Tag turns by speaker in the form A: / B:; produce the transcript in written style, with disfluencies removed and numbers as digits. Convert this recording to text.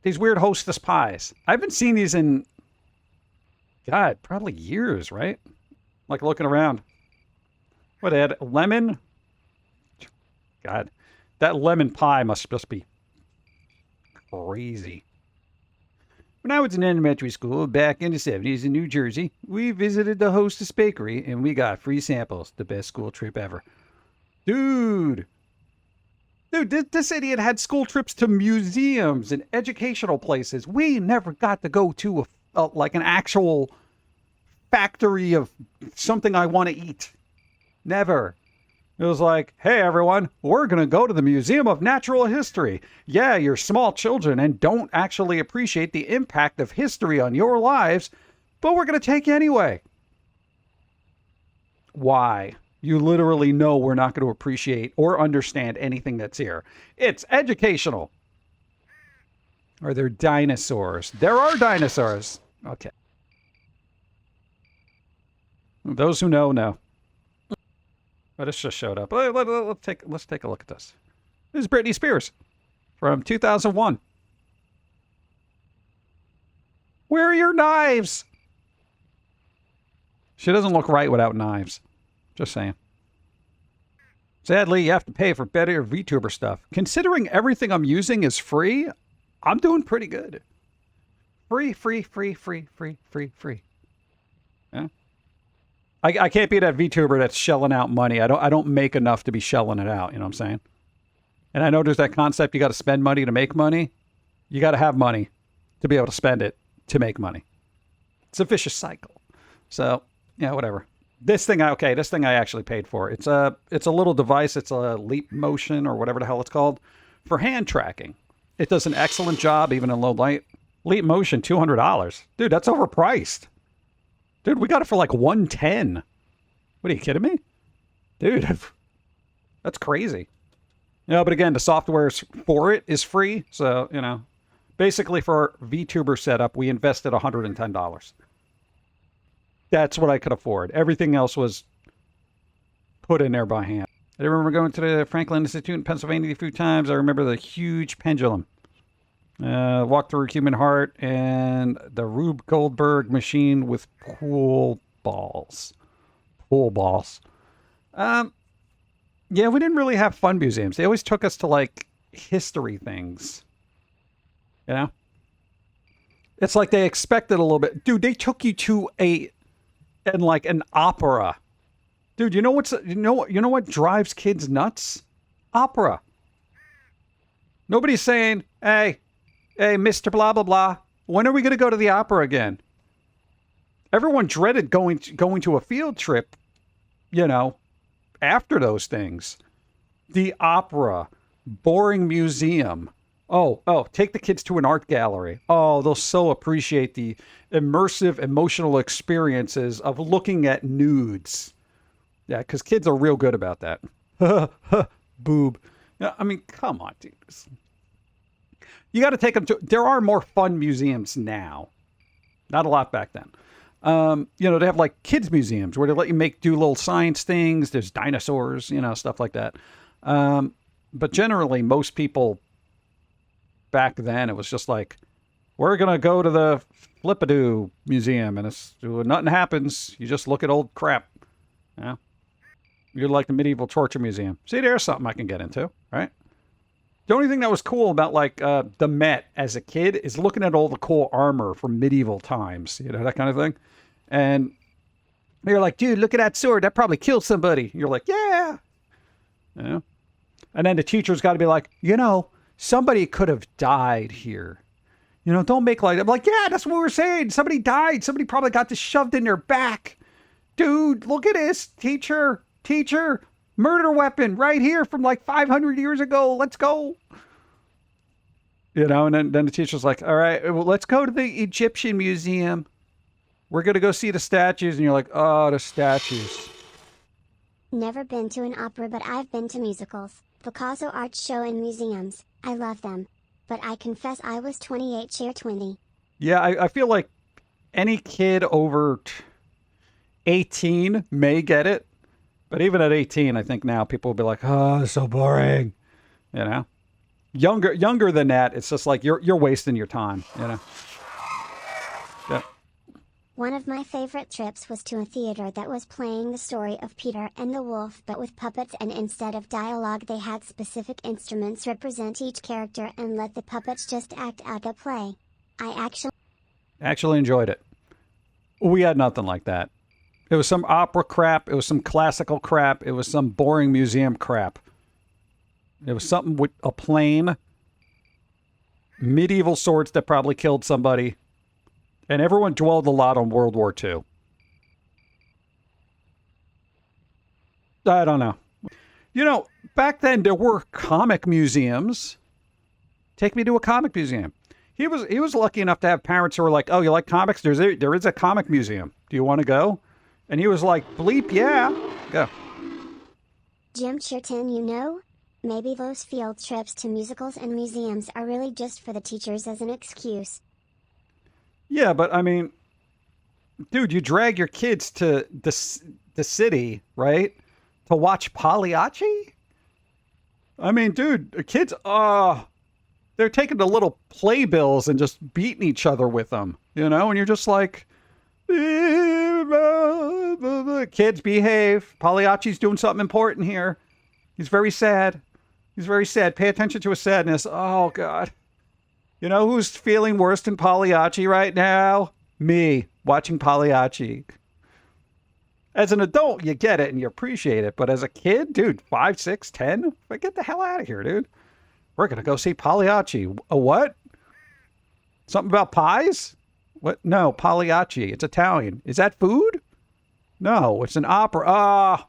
A: These weird Hostess pies. I haven't seen these in, God, probably years, right? Like looking around. What, they had lemon? God, that lemon pie must just be crazy. When I was in elementary school back in the 70s in New Jersey, we visited the Hostess Bakery and we got free samples. The best school trip ever. Dude, this idiot had school trips to museums and educational places. We never got to go to like an actual factory of something I want to eat. Never. It was like, hey, everyone, we're going to go to the Museum of Natural History. Yeah, you're small children and don't actually appreciate the impact of history on your lives, but we're going to take you anyway. Why? You literally know we're not going to appreciate or understand anything that's here. It's educational. Are there dinosaurs? There are dinosaurs. Okay. Those who know, know. But it's just showed up. Let's take a look at this. This is Britney Spears from 2001. Where are your knives? She doesn't look right without knives. Just saying. Sadly, you have to pay for better VTuber stuff. Considering everything I'm using is free, I'm doing pretty good. Free. Yeah. I can't be that VTuber that's shelling out money. I don't make enough to be shelling it out. You know what I'm saying? And I know there's that concept you got to spend money to make money. You got to have money to be able to spend it to make money. It's a vicious cycle. So yeah, whatever. This thing I actually paid for. It's a little device. It's a Leap Motion or whatever the hell it's called for hand tracking. It does an excellent job even in low light. Leap Motion, $200. Dude, that's overpriced. Dude, we got it for like $110. What are you kidding me? Dude, that's crazy. But again, the software for it is free. So, basically for our VTuber setup, we invested $110. That's what I could afford. Everything else was put in there by hand. I remember going to the Franklin Institute in Pennsylvania a few times. I remember the huge pendulum. Walked through Human Heart and the Rube Goldberg machine with pool balls. Yeah, we didn't really have fun museums. They always took us to like history things. It's like they expected a little bit. Dude, they took you to an opera. Dude, you know what drives kids nuts? Opera. Nobody's saying, hey, Mr. Blah, blah, blah. When are we going to go to the opera again? Everyone dreaded going to a field trip, after those things. The opera, boring museum. Oh, take the kids to an art gallery. Oh, they'll so appreciate the immersive emotional experiences of looking at nudes. Yeah, because kids are real good about that. Boob. I mean, come on, dude. You got to take them to... There are more fun museums now. Not a lot back then. They have like kids museums where they let you do little science things. There's dinosaurs, stuff like that. But generally, most people back then, it was just like, we're going to go to the Flippadoo Museum and nothing happens. You just look at old crap. Yeah. You're like the Medieval Torture Museum. See, there's something I can get into, right? The only thing that was cool about like the Met as a kid is looking at all the cool armor from medieval times, that kind of thing. And you're like, dude, look at that sword. That probably killed somebody. You're like, yeah. And then the teacher's got to be like, somebody could have died here. Don't make like, I'm like, yeah, that's what we're saying. Somebody died. Somebody probably got this shoved in their back. Dude, look at this. Teacher, murder weapon right here from like 500 years ago. Let's go. And then the teacher's like, all right, well, let's go to the Egyptian Museum. We're going to go see the statues. And you're like, oh, the statues.
B: Never been to an opera, but I've been to musicals, Picasso art show and museums. I love them. But I confess I was 28 cheer 20.
A: Yeah, I feel like any kid over 18 may get it. But even at 18, I think now people will be like, oh, it's so boring. Younger than that, it's just like you're wasting your time, you know. Yeah.
B: One of my favorite trips was to a theater that was playing the story of Peter and the Wolf but with puppets, and instead of dialogue they had specific instruments represent each character and let the puppets just act out a play. I
A: Actually enjoyed it. We had nothing like that. It was some opera crap, it was some classical crap, it was some boring museum crap. It was something with a plane, medieval swords that probably killed somebody, and everyone dwelled a lot on World War II. I don't know. You know, back then there were comic museums. Take me to a comic museum. He was lucky enough to have parents who were like, "Oh, you like comics? There is a comic museum. Do you want to go?" And he was like, "Bleep, yeah, go."
B: Jim Churton, you know? Maybe those field trips to musicals and museums are really just for the teachers as an excuse.
A: Yeah, but I mean, dude, you drag your kids to the city, right, to watch Pagliacci? I mean, dude, kids, they're taking the little playbills and just beating each other with them, you know? And you're just like, kids, behave. Pagliacci's doing something important here. He's very sad. He's very sad. Pay attention to his sadness. Oh, God. You know who's feeling worse than Pagliacci right now? Me, watching Pagliacci. As an adult, you get it and you appreciate it. But as a kid, dude, 5, 6, 10, get the hell out of here, dude. We're going to go see Pagliacci. A what? Something about pies? What? No, Pagliacci. It's Italian. Is that food? No, it's an opera.